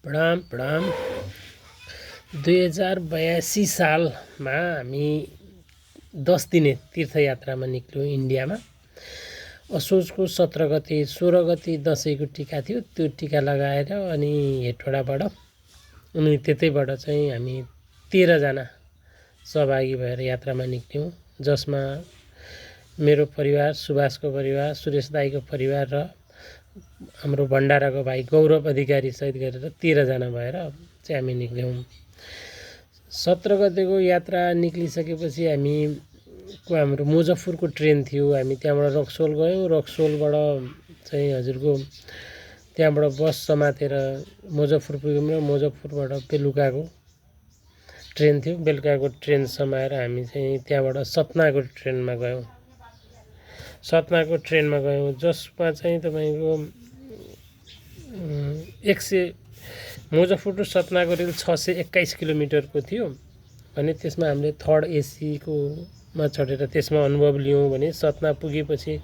प्रणाम प्रणाम 2082 सालमा हामी 10 दिने तीर्थयात्रामा निक्ल्यौँ इन्डियामा। असोजको 17 गते 16 गते दसैँको टिका थियो। त्यो टिका लगाएर अनि हेटौडाबाट अनि त्यतैबाट चाहिँ हामी 13 जना सहभागी भएर यात्रामा निक्ल्यौँ, जसमा मेरो परिवार, सुभाषको परिवार, सुरेश दाईको परिवार र हाम्रो भण्डाराको भाइ गौरव अधिकारी सहित गरेर 13 जना भएर चाहिँ हामी निक्ल्यौँ। 17 गतेको यात्रा निक्लिसकेपछि हाम्रो मुजफ्फरको ट्रेन थियो। हामी त्यहाँबाट रक्सोल गयौँ। रक्सोलबाट चाहिँ हजुरको त्यहाँबाट बस समातेर मुजफ्फर पुग्यौँ र मुजफ्फरबाट बेलुकाको ट्रेन थियो। बेलुकाको ट्रेन समाएर हामी चाहिँ त्यहाँबाट सतनाको ट्रेनमा गयौँ। सतनाको ट्रेनमा गयौँ, जसमा चाहिँ तपाईँको मुजफ्फर टु सतनाको रेल 621 किलोमिटरको थियो भने त्यसमा हामीले थर्ड एसीकोमा चढेर त्यसमा अनुभव लियौँ भने सतना पुगेपछि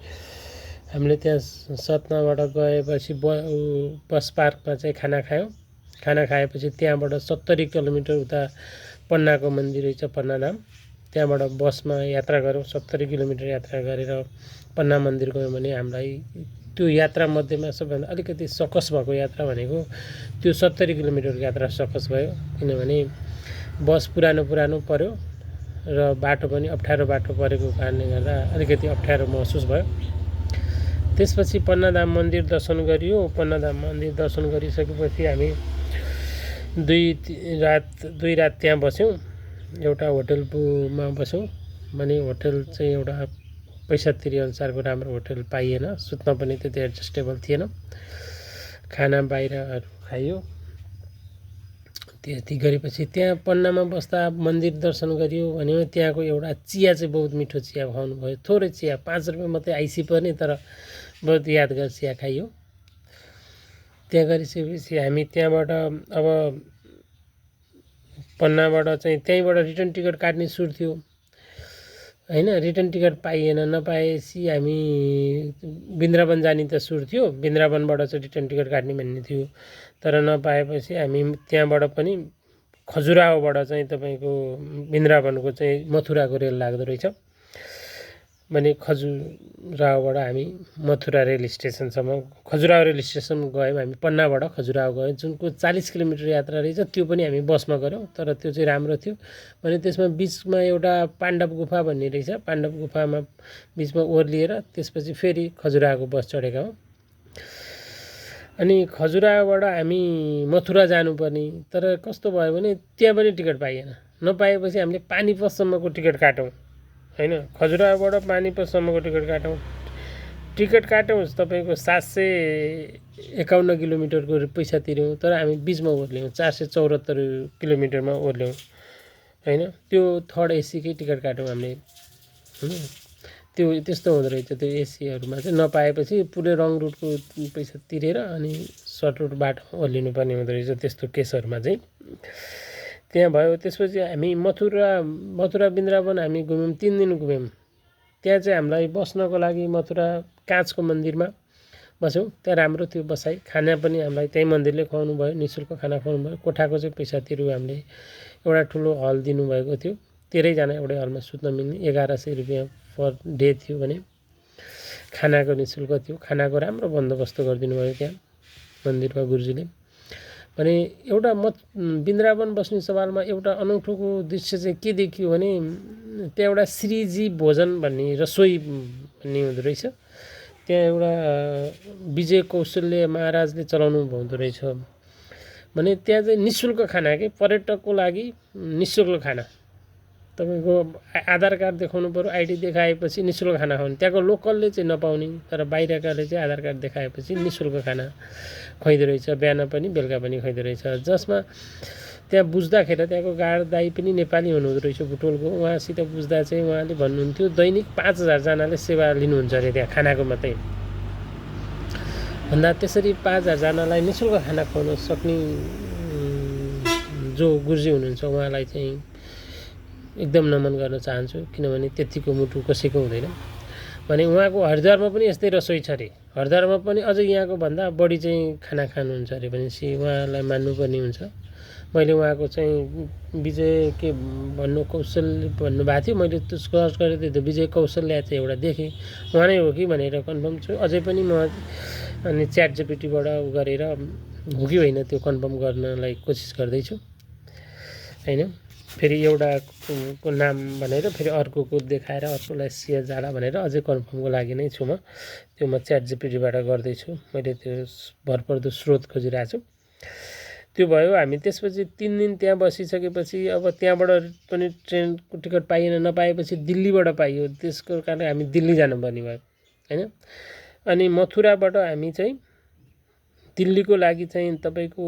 हामीले त्यहाँ सतनाबाट गएपछि बस पार्कमा चाहिँ खाना खायौँ। खाना खाएपछि त्यहाँबाट 70 किलोमिटर उता पन्नाको मन्दिर रहेछ, पन्नाधाम, त्यहाँबाट बसमा यात्रा गऱ्यौँ। 70 किलोमिटर यात्रा गरेर पन्ना मन्दिर गयौँ भने हामीलाई त्यो यात्रा मध्येमा सबभन्दा अलिकति सकस भएको यात्रा भनेको त्यो 70 किलोमिटरको यात्रा सकस भयो, किनभने बस पुरानो पर्यो र बाटो पनि अप्ठ्यारो बाटो परेको कारणले गर्दा अलिकति अप्ठ्यारो महसुस भयो। त्यसपछि पन्नाधाम मन्दिर दर्शन गरियो। पन्नाधाम मन्दिर दर्शन गरिसकेपछि हामी दुई रात त्यहाँ बस्यौँ। एउटा होटलमा बस्यौँ भने होटल चाहिँ एउटा पैसा तिरे अनुसारको राम्रो होटल पाइएन, सुत्न पनि त्यति एडजस्टेबल थिएन। खाना बाहिरहरू खाइयो। त्यति गरेपछि त्यहाँ पन्नामा बस्दा मन्दिर दर्शन गरियो भने त्यहाँको एउटा चिया चाहिँ बहुत मिठो चिया खुवाउनु भयो। थोरै चिया, 5 रुपियाँ मात्रै आइसी पर्ने, तर बहुत यादगार चिया खाइयो। त्यहाँ गरिसकेपछि हामी त्यहाँबाट अब पन्नाबाट चाहिँ त्यहीँबाट रिटर्न टिकट काट्ने सुर थियो होइन। रिटर्न टिकट पाइएन, नपाएपछि हामी वृन्दावन जाने त सुर थियो, वृन्दावनबाट चाहिँ रिटर्न टिकट काट्ने भन्ने थियो। तर नपाएपछि हामी त्यहाँबाट पनि खजुराहोबाट चाहिँ तपाईँको वृन्दावनको चाहिँ मथुराको रेल लाग्दो रहेछ भने खजुराहोबाट हामी मथुरा रेल स्टेसनसम्म, खजुराहो रेल स्टेसन गयौँ। हामी पन्नाबाट खजुराहो गयौँ, जुनको 40 किलोमिटर यात्रा रहेछ। त्यो पनि हामी बसमा गऱ्यौँ, तर त्यो चाहिँ राम्रो थियो भने त्यसमा बिचमा एउटा पाण्डव गुफा भन्ने रहेछ। पाण्डव गुफामा बिचमा ओर्लिएर त्यसपछि फेरि खजुराहोको बस चढेका हौँ। अनि खजुराहोबाट हामी मथुरा जानुपर्ने, तर कस्तो भयो भने त्यहाँ पनि टिकट पाइएन। नपाएपछि हामीले पानीपतसम्मको टिकट काट्यौँ होइन। खजुराहोबाट पानीपतसम्मको टिकट काट्यौँ तपाईँको 751 किलोमिटरको पैसा तिर्यौँ, तर हामी बिचमा ओर्ल्यौँ, 474 किलोमिटरमा ओर्ल्यौँ होइन। त्यो थर्ड एसीकै टिकट काट्यौँ हामीले। त्यो त्यस्तो हुँदो रहेछ। त्यो एसीहरूमा चाहिँ नपाएपछि पुरै रङ रुटको पैसा तिरेर अनि सर्ट रुट बाटोमा ओर्लिनु पर्ने हुँदो रहेछ। त्यस्तो केसहरूमा चाहिँ त्यहाँ भयो। त्यसपछि हामी मथुरा वृन्दावन हामी घुम्यौँ, 3 दिन घुम्यौँ। त्यहाँ चाहिँ हामीलाई बस्नको लागि मथुरा काँचको मन्दिरमा बस्यौँ। त्यहाँ राम्रो थियो बसाइ। खाना पनि हामीलाई त्यही मन्दिरले खुवाउनु भयो, निःशुल्क खाना खुवाउनु भयो। कोठाको चाहिँ पैसा तिर्यौँ हामीले। एउटा ठुलो हल दिनुभएको थियो, 13 जना एउटै हलमा सुत्न मिल्ने। 1100 रुपियाँ पर डे थियो भने खानाको निःशुल्क थियो। खानाको राम्रो बन्दोबस्त गरिदिनु भयो त्यहाँ मन्दिरका गुरुजीले भने। एउटा वृन्दावन बस्ने सवालमा एउटा अनौठोको दृश्य चाहिँ के देखियो भने त्यहाँ एउटा श्रीजी भोजन भन्ने रसोई भन्ने हुँदो रहेछ। त्यहाँ एउटा विजय कौशल्य महाराजले चलाउनु हुँदो रहेछ भने त्यहाँ चाहिँ निःशुल्क खाना के पर्यटकको लागि निःशुल्क खाना। तपाईँको आधार कार्ड देखाउनु पऱ्यो, आइडी देखाएपछि निःशुल्क खाना खुवाउने। त्यहाँको लोकलले चाहिँ नपाउने, तर बाहिरकाले चाहिँ आधार कार्ड देखाएपछि निःशुल्क खाना खुवाइदो रहेछ। बिहान पनि बेलुका पनि खुवाइदो रहेछ। जसमा त्यहाँ बुझ्दाखेरि त्यहाँको गार्ड दाई पनि नेपाली हुनुहुँदो रहेछ बुटोलको। उहाँसित बुझ्दा चाहिँ उहाँले भन्नुहुन्थ्यो दैनिक 5000 जनाले सेवा लिनुहुन्छ अरे त्यहाँ खानाको मात्रै भन्दा। त्यसरी 5000 जनालाई निःशुल्क खाना खुवाउन सक्ने जो गुरुजी हुनुहुन्छ उहाँलाई चाहिँ एकदम नमन गर्न चाहन्छु, किनभने त्यतिको मुटु कसैको हुँदैन भने। उहाँको हरिद्वारमा पनि यस्तै रसोई छ अरे। हरद्वारमा पनि अझै यहाँको भन्दा बढी चाहिँ खाना खानुहुन्छ अरे भनेपछि उहाँलाई मान्नुपर्ने हुन्छ। मैले उहाँको चाहिँ विजय के भन्नु कौशल भन्नुभएको थियो, मैले त्यो सर्च गरेको थिएँ, विजय कौशल्या चाहिँ एउटा देखेँ, उहाँ नै हो कि भनेर कन्फर्म छु। अझै पनि म अनि च्याट जिपिटीबाट गरेर हो कि होइन त्यो कन्फर्म गर्नलाई कोसिस गर्दैछु होइन। फेरि एउटाको नाम भनेर फेरि अर्कोको देखाएर अर्कोलाई सेयर जाला भनेर अझै कन्फर्मको लागि नै छु म। त्यो म च्याट जिपिटीबाट गर्दैछु, मैले त्यो भरपर्दो स्रोत खोजिरहेको छु। त्यो भयो। हामी त्यसपछि 3 दिन त्यहाँ बसिसकेपछि अब त्यहाँबाट पनि ट्रेनको टिकट पाइएन, नपाएपछि दिल्लीबाट पाइयो। त्यसको कारण हामी दिल्ली जानुपर्ने भयो होइन। अनि मथुराबाट हामी चाहिँ दिल्लीको लागि चाहिँ तपाईँको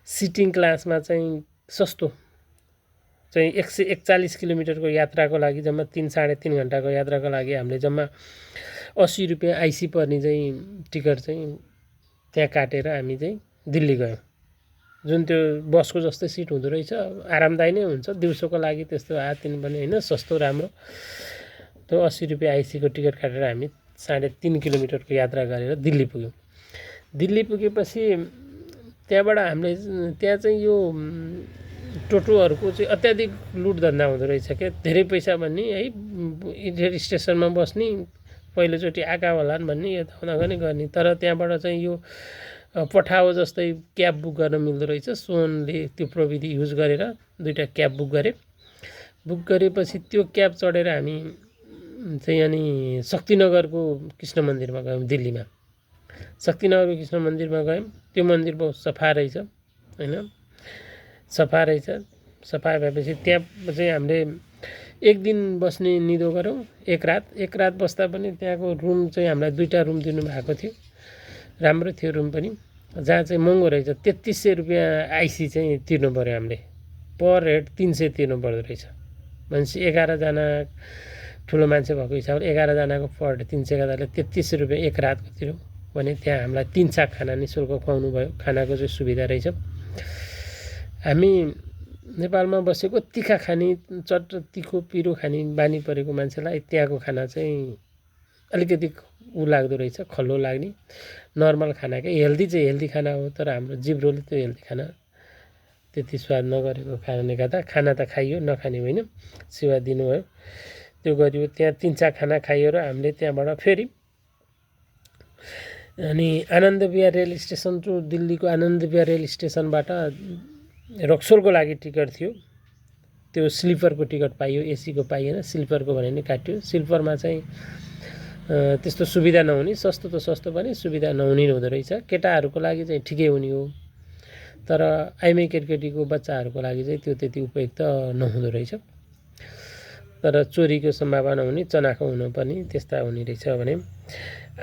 सिटिङ क्लासमा चाहिँ सस्तो चाहिँ 141 किलोमिटरको यात्राको लागि जम्मा 3-3.5 घन्टाको यात्राको लागि हामीले जम्मा 80 रुपियाँ आइसी पर्ने चाहिँ टिकट चाहिँ त्यहाँ काटेर हामी चाहिँ दिल्ली गयौँ। जुन त्यो बसको जस्तै सिट हुँदो रहेछ, आरामदायी नै हुन्छ। दिउँसोको लागि त्यस्तो आतिन पनि होइन, सस्तो राम्रो। त्यो 80 रुपियाँ आइसीको टिकट काटेर हामी 3.5 किलोमिटरको यात्रा गरेर दिल्ली पुग्यौँ। दिल्ली पुगेपछि त्यहाँबाट हामीले त्यहाँ चाहिँ यो टोटोहरूको चाहिँ अत्याधिक लुट धन्दा हुँदो रहेछ क्या। धेरै पैसा भन्ने है, रेल स्टेसनमा बस्ने, पहिलोचोटि आएका होलान् भन्ने, यताउता नै गर्ने। तर त्यहाँबाट चाहिँ यो पठाओ जस्तै क्याब बुक गर्न मिल्दो रहेछ। सोनले त्यो प्रविधि युज गरेर 2टा क्याब बुक गरेँ। बुक गरेपछि त्यो क्याब चढेर हामी चाहिँ अनि शक्तिनगरको कृष्ण मन्दिरमा गयौँ दिल्लीमा। शक्तिनगरको कृष्ण मन्दिरमा गयौँ। त्यो मन्दिर बहुत सफा रहेछ होइन, सफा रहेछ। सफा भएपछि त्यहाँ चाहिँ हामीले 1 दिन बस्ने निदो गऱ्यौँ, 1 रात बस्दा पनि त्यहाँको रुम चाहिँ हामीलाई 2टा रुम दिनुभएको थियो। राम्रो थियो रुम पनि, जहाँ चाहिँ महँगो रहेछ। 3300 रुपियाँ आइसी चाहिँ तिर्नु पऱ्यो हामीले, पर हेड 300 तिर्नु पर्दो रहेछ। भनेपछि 11 जना ठुलो मान्छे भएको हिसाबले 11 जनाको पर हेड 300 गर्दाले 3300 रुपियाँ 1 रातको तिर्यौँ भने त्यहाँ हामीलाई 3 छाक खाना निःशुल्क खुवाउनु भयो। खानाको चाहिँ सुविधा रहेछ। हामी नेपालमा बसेको तिखा खाने, तिखो पिरो खाने बानी परेको मान्छेलाई त्यहाँको खाना चाहिँ अलिकति लाग्दो रहेछ, खल्लो लाग्ने। नर्मल खाना क्या, हेल्दी खाना हो। तर हाम्रो जिब्रोले त्यो हेल्दी खाना त्यति स्वाद नगरेको कारणले गर्दा खाना त खाइयो, नखाने होइन, सेवा दिनुभयो, त्यो गरियो। त्यहाँ 3 छाक खाना खाइयो र हामीले त्यहाँबाट फेरि अनि Anand Vihar rail station to दिल्लीको आनन्द विहार रेल स्टेसनबाट रक्सोलको लागि टिकट थियो। त्यो स्लिपरको टिकट पाइयो, एसीको पाइएन। स्लिपरको भने नि काट्यो। स्लिपरमा चाहिँ त्यस्तो सुविधा नहुने, सस्तो त सस्तो पनि सुविधा नहुने हुँदो रहेछ। केटाहरूको लागि चाहिँ ठिकै हुने हो, तर आइमाई केटकेटीको बच्चाहरूको लागि चाहिँ त्यो त्यति उपयुक्त नहुँदो रहेछ। तर चोरीको सम्भावना हुने, चनाखो हुनुपर्ने, त्यस्ता हुने रहेछ। भने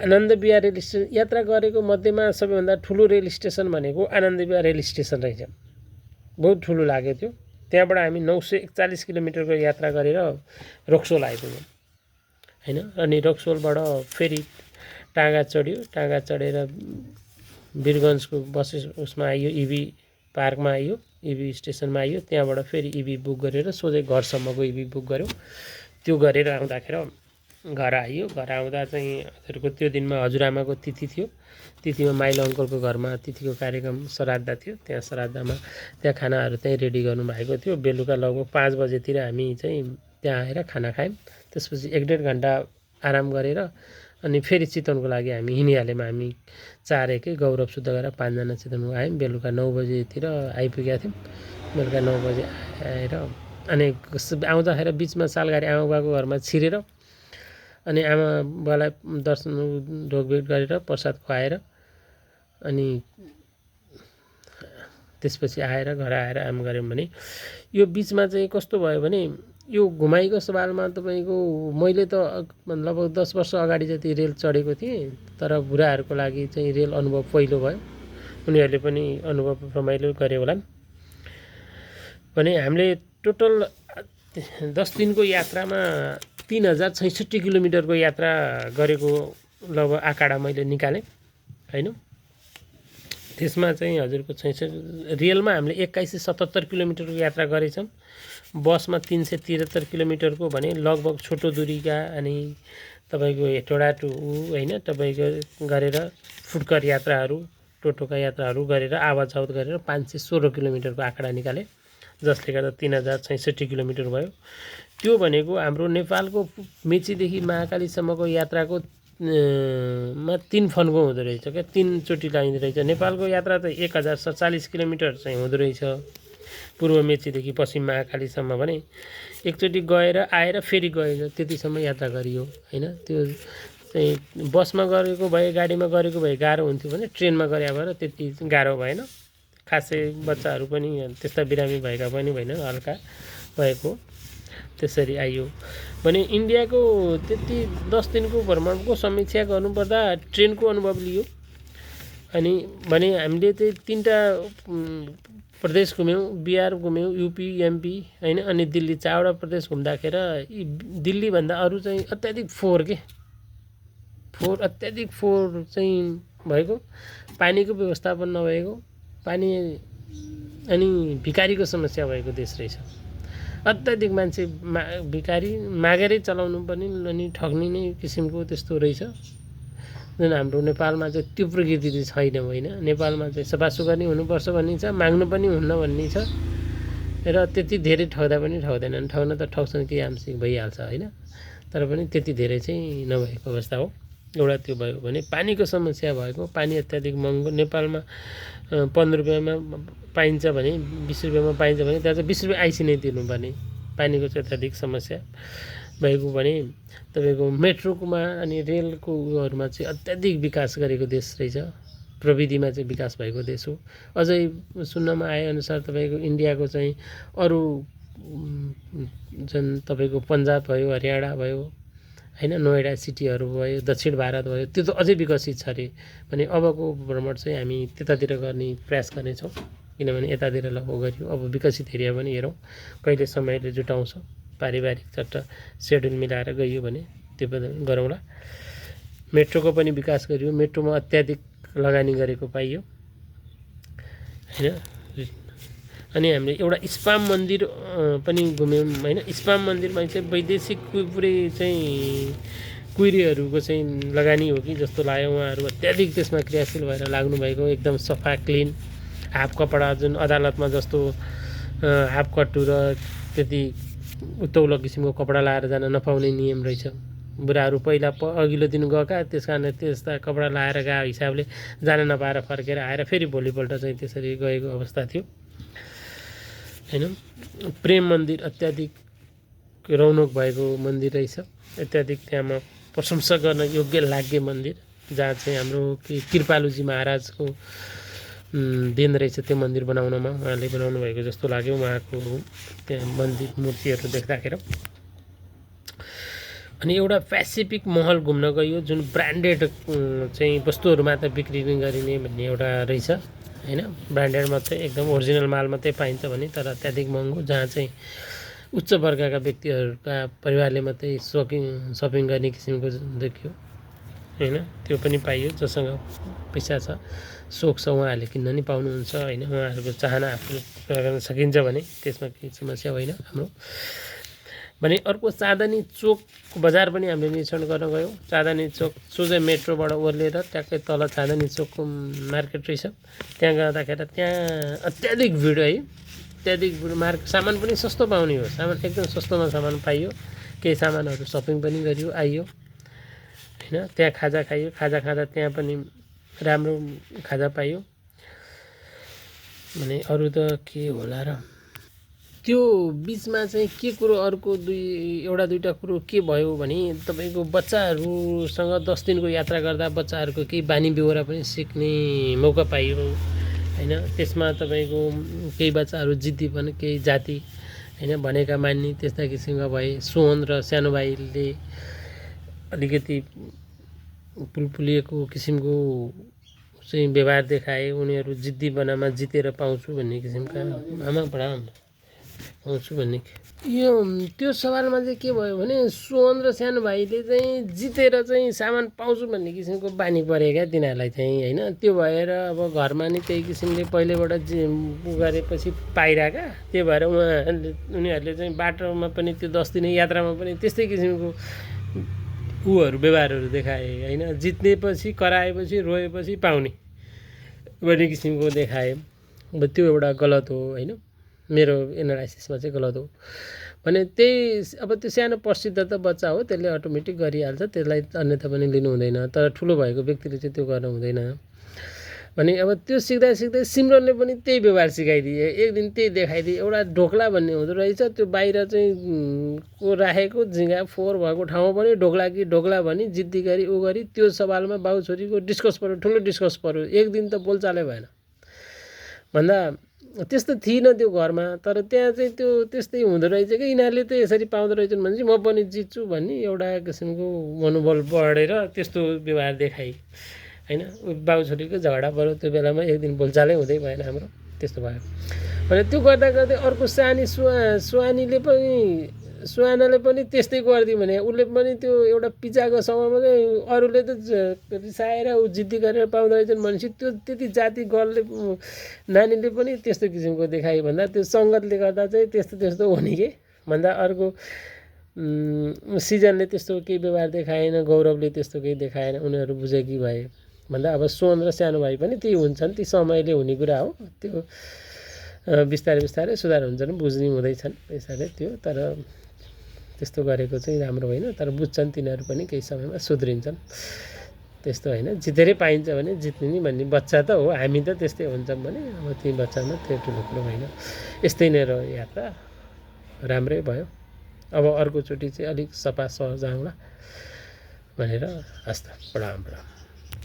आनन्द विहार रेल स्टेसन यात्रा गरेको मध्येमा सबैभन्दा ठुलो रेल स्टेसन भनेको आनन्द विहार रेल स्टेसन रहेछ। बहुत ठुलो लाग्यो त्यो। त्यहाँबाट हामी 941 किलोमिटरको यात्रा गरेर रक्सोल आइपुग्यौँ होइन। अनि रक्सोलबाट फेरि टाँगा चढ्यो। टाँगा चढेर वीरगन्जको बस उसमा आइयो, इभी पार्कमा आइयो, इभी स्टेसनमा आइयो। त्यहाँबाट फेरि इभी बुक गरेर सोझै घरसम्मको इभी बुक गऱ्यौँ। त्यो गरेर आउँदाखेरि घर आइयो। घर आउँदा चाहिँ हजुरको त्यो दिनमा हजुरआमाको तिथि थियो। तिथिमा माइलो अङ्कलको घरमा तिथिको कार्यक्रम श्राद्ध थियो। त्यहाँ श्राद्धमा त्यहाँ खानाहरू चाहिँ रेडी गर्नुभएको थियो। बेलुका लगभग 5 बजेतिर हामी चाहिँ त्यहाँ आएर खाना खायौँ। त्यसपछि 1-1.5 घन्टा आराम गरेर अनि फेरि चितवनको लागि हामी हिँडिहाल्यौँ। हामी 4 एकै गौरव सुत्दा गरेर 5 जना चितवनको आयौँ। बेलुका 9 बजेतिर आइपुगेका थियौँ। बेलुका 9 बजे आएर अनि आउँदाखेरि बिचमा सालघारी आमा बुवाको घरमा छिरेर अनि आमा बुवालाई दर्शन ढोगभेट गरेर प्रसाद खुवाएर अनि त्यसपछि आएर घर आएर आराम गऱ्यौँ। भने यो बिचमा चाहिँ कस्तो भयो भने यो घुमाइको सवालमा तपाईँको मैले त लगभग 10 वर्ष अगाडि जति रेल चढेको थिएँ। तर बुढाहरूको लागि चाहिँ रेल अनुभव पहिलो भयो। उनीहरूले पनि अनुभव रमाइलो गरे होला। भने हामीले टोटल 10 दिनको यात्रामा 3066 किलोमिटरको यात्रा गरेको लगभग आँकडा मैले निकालेँ होइन। त्यसमा चाहिँ हजुरको 66 रेलमा हामीले 2177 किलोमिटरको यात्रा गरेछौँ। बसमा 373 किलोमिटरको भने लगभग छोटो दूरीका अनि तपाईँको हेटौडा टु होइन तपाईँको गरेर फुटकर यात्राहरू टोटोका यात्राहरू गरेर आवाज जावत गरेर 516 किलोमिटरको आँकडा निकाले, जसले गर्दा 3066 किलोमिटर भयो। त्यो भनेको हाम्रो नेपालको मेचीदेखि महाकालीसम्मको यात्राको मा 3 फन्को हुँदो रहेछ क्या, 3 चोटि लाइँदो रहेछ। नेपालको यात्रा त 1047 किलोमिटर चाहिँ हुँदो रहेछ पूर्व मेचीदेखि पश्चिम महाकालीसम्म भने एकचोटि गएर आएर फेरि गएर त्यतिसम्म यात्रा गरियो होइन। त्यो चाहिँ बसमा गरेको भए गाडीमा गरेको भए गाह्रो हुन्थ्यो भने ट्रेनमा गरे भएर त्यति गाह्रो भएन। खासै बच्चाहरू पनि त्यस्ता बिरामी भएका पनि भएन, हल्का भएको त्यसरी आइयो भने। इन्डियाको त्यति 10 दिनको भ्रमणको समीक्षा गर्नुपर्दा ट्रेनको अनुभव लियो। अनि भने हामीले चाहिँ 3टा प्रदेश घुम्यौँ, बिहार घुम्यौँ, युपी एमपी होइन, अनि दिल्ली 4वटा प्रदेश घुम्दाखेरि दिल्लीभन्दा अरू चाहिँ अत्याधिक अत्याधिक फोहोर चाहिँ भएको, पानीको व्यवस्थापन नभएको, पानी अनि भिखारीको समस्या भएको देश रहेछ। अत्याधिक मान्छे भिखारी मागेरै चलाउनु पर्ने अनि ठग्ने नै किसिमको त्यस्तो रहेछ। जुन हाम्रो नेपालमा चाहिँ त्यो प्रकृति चाहिँ छैन होइन। नेपालमा चाहिँ सफा सुग्घर नै हुनुपर्छ भन्ने छ, माग्नु पनि हुन्न भन्ने छ, र त्यति धेरै ठग्दा पनि ठग्दैनन्। ठग्न त ठग्छन् कि आंशिक भइहाल्छ होइन, तर पनि त्यति धेरै चाहिँ नभएको अवस्था हो। एउटा त्यो भयो भने पानीको समस्या भएको, पानी अत्याधिक महँगो। नेपालमा 15 रुपियाँमा पाइन्छ भने 20 रुपियाँमा पाइन्छ भने त्यहाँ चाहिँ 20 रुपियाँ आइसी नै तिर्नुपर्ने, पानीको चाहिँ अत्याधिक समस्या भएको भने। तपाईँको मेट्रोकोमा अनि रेलको उयोहरूमा चाहिँ अत्याधिक विकास गरेको देश रहेछ, प्रविधिमा चाहिँ विकास भएको देश हो। अझै सुन्नमा आएअनुसार तपाईँको इन्डियाको चाहिँ अरू जुन तपाईँको पन्जाब भयो, हरियाणा भयो होइन, नोएडा सिटीहरू भयो, दक्षिण भारत भयो, त्यो त अझै विकसित छ अरे। भने अबको भ्रमण चाहिँ हामी त्यतातिर गर्ने प्रयास गर्नेछौँ, किनभने यतातिर लगभग गरियो। अब विकसित एरिया पनि हेरौँ कहिले समयले जुटाउँछ, पारिवारिक चट्ट सेड्युल मिलाएर गइयो भने त्यो पनि गरौँला। मेट्रोको पनि विकास गरियो, मेट्रोमा अत्याधिक लगानी गरेको पाइयो होइन। अनि हामीले एउटा इस्पाम मन्दिर पनि घुम्यौँ होइन। इस्पाम मन्दिरमा चाहिँ वैदेशिक पुरै चाहिँ कुइरीहरूको चाहिँ लगानी हो कि जस्तो लाग्यो। उहाँहरू अत्याधिक त्यसमा क्रियाशील भएर लाग्नुभएको, एकदम सफा क्लिन, हाफ कपडा जुन अदालतमा जस्तो हाफ कट्टु र त्यति उत्तौलो किसिमको कपडा लाएर जान नपाउने नियम रहेछ। बुढाहरू पहिला अघिल्लो दिन गएका, त्यस कारण त्यस्ता कपडा लाएर गएको हिसाबले जान नपाएर फर्केर आएर फेरि भोलिपल्ट चाहिँ त्यसरी गएको अवस्था थियो होइन। प्रेम मन्दिर अत्याधिक रौनक भएको मन्दिर रहेछ, अत्याधिक त्यहाँमा प्रशंसा गर्न योग्य लाग्ने मन्दिर, जहाँ चाहिँ हाम्रो कृपालुजी महाराजको देन रहेछ त्यो मन्दिर बनाउनमा। उहाँले बनाउनु भएको जस्तो लाग्यो उहाँको त्यहाँ मन्दिर मूर्तिहरू देख्दाखेरि। अनि एउटा पेसिफिक महल घुम्न गयो, जुन ब्रान्डेड चाहिँ वस्तुहरू मात्र बिक्री गरिने भन्ने एउटा रहेछ होइन। ब्रान्डेड मात्रै, एकदम ओरिजिनल माल मात्रै पाइन्छ भने, तर अत्याधिक महँगो, जहाँ चाहिँ उच्च वर्गका व्यक्तिहरूका परिवारले मात्रै सपिङ गर्ने किसिमको देखियो होइन। त्यो पनि पाइयो, जसँग पैसा छ, सोख छ, उहाँहरूले किन्न नि पाउनुहुन्छ होइन। उहाँहरूको चाहना आफूले पुरा गर्न सकिन्छ भने त्यसमा केही समस्या होइन हाम्रो भने। अर्को चाँदनी चोक बजार पनि हामीले निरीक्षण गर्न गयौँ। चाँदनी चोक सोझै मेट्रोबाट ओर्लेर ट्याक्कै तल चाँदनी चोकको मार्केट रहेछ। त्यहाँ गर्दाखेरि त्यहाँ अत्याधिक भिड है, अत्याधिक भिड। सामान पनि सस्तो पाउने हो, सामान एकदम सस्तोमा सामान पाइयो। केही सामानहरू सपिङ पनि गरियो आइयो होइन। त्यहाँ खाजा खाइयो, खाजा खाँदा त्यहाँ पनि राम्रो खाजा पाइयो भने। अरू त के होला र, त्यो बिचमा चाहिँ के कुरो अर्को एउटा दुईवटा कुरो के भयो भने तपाईँको बच्चाहरूसँग 10 दिनको यात्रा गर्दा बच्चाहरूको केही बानी बेहोरा पनि सिक्ने मौका पाइयो होइन। त्यसमा तपाईँको केही बच्चाहरू जिद्दी पनि, केही जाति होइन भनेका मान्ने त्यस्ता किसिमका भए। सोहन र सानो भाइले अलिकति पुलपुलिएको किसिमको चाहिँ व्यवहार देखाए। उनीहरू जिद्दी बनामा जितेर पाउँछु भन्ने किसिमका, आमा बडा पाउँछु भन्ने। यो त्यो सवालमा चाहिँ के भयो भने सोहन र सानो भाइले चाहिँ जितेर चाहिँ सामान पाउँछु भन्ने किसिमको बानी परे क्या तिनीहरूलाई चाहिँ होइन। त्यो भएर अब घरमा नि त्यही किसिमले पहिलेबाट गरेपछि पाइरहेका, त्यो भएर उनीहरूले चाहिँ बाटोमा पनि त्यो 10 दिने यात्रामा पनि त्यस्तै किसिमको ऊहरू व्यवहारहरू देखाए होइन, जित्नेपछि कराएपछि रोएपछि पाउने भन्ने किसिमको देखाए। अब त्यो एउटा गलत हो होइन, मेरो एनालाइसिसमा चाहिँ गलत हो भने त्यही अब त्यो सानो प्रसिद्ध त बच्चा हो, त्यसले अटोमेटिक गरिहाल्छ, त्यसलाई अन्यथा पनि लिनु हुँदैन। तर ठुलो भएको व्यक्तिले चाहिँ त्यो गर्नु हुँदैन भने अब त्यो सिक्दा सिक्दै सिमरनले पनि त्यही व्यवहार सिकाइदिए, एक दिन त्यही देखाइदिए। एउटा ढोक्ला भन्ने हुँदो रहेछ, त्यो बाहिर चाहिँ को राखेको झिँगा फोहोर भएको ठाउँमा पनि ढोक्ला कि ढोक्ला भनी जिद्दी गरी ऊ गरी त्यो सवालमा बाउ छोरीको डिस्कस पऱ्यो, ठुलो डिस्कस पऱ्यो, एक दिन त बोलचालै भएन भन्दा त्यस्तो थिइनँ त्यो घरमा। तर त्यहाँ चाहिँ त्यो त्यस्तै हुँदो रहेछ कि यिनीहरूले त यसरी पाउँदो रहेछन् भनेपछि म पनि जित्छु भन्ने एउटा किसिमको मनोबल बढेर त्यस्तो व्यवहार देखाइ होइन। बाउ छोरीको झगडा पऱ्यो, त्यो बेलामा एक दिन बोलचालै हुँदै भएन हाम्रो, त्यस्तो भयो भने त्यो गर्दा गर्दै अर्को सानी सुहानीले पनि सुहानाले पनि त्यस्तै गरिदियो भने उसले पनि त्यो एउटा पिज्जाको समयमा चाहिँ अरूले त रिसाएर ऊ जिद्दी गरेर पाउँदो रहेछन् भनेपछि त्यो त्यति जाति गर्लले नानीले पनि त्यस्तो किसिमको देखायो भन्दा त्यो सङ्गतले गर्दा चाहिँ त्यस्तो त्यस्तो हुने कि भन्दा अर्को सिजनले त्यस्तो केही व्यवहार देखाएन, गौरवले त्यस्तो केही देखाएन, उनीहरू बुझेकी भए भन्दा अब सोन र सानो भाइ पनि त्यही हुन्छन्, ती समयले हुने कुरा हो। त्यो बिस्तारै बिस्तारै सुधार हुन्छन्, बुझ्ने हुँदैछन् त्यसैले त्यो। तर त्यस्तो गरेको चाहिँ राम्रो होइन, तर बुझ्छन् तिनीहरू पनि केही समयमा सुध्रिन्छन्, त्यस्तो होइन। जितेरै पाइन्छ भने जित्ने नि भन्ने बच्चा त हो, हामी त त्यस्तै हुन्छौँ भने अब ती बच्चामा त्यो ठुलो कुरो होइन। यस्तै नै रह्यो यात्रा, राम्रै भयो। अब अर्कोचोटि चाहिँ अलिक सफा सहज जाउँला भनेर। हस् त, प्रणाम प्रणाम।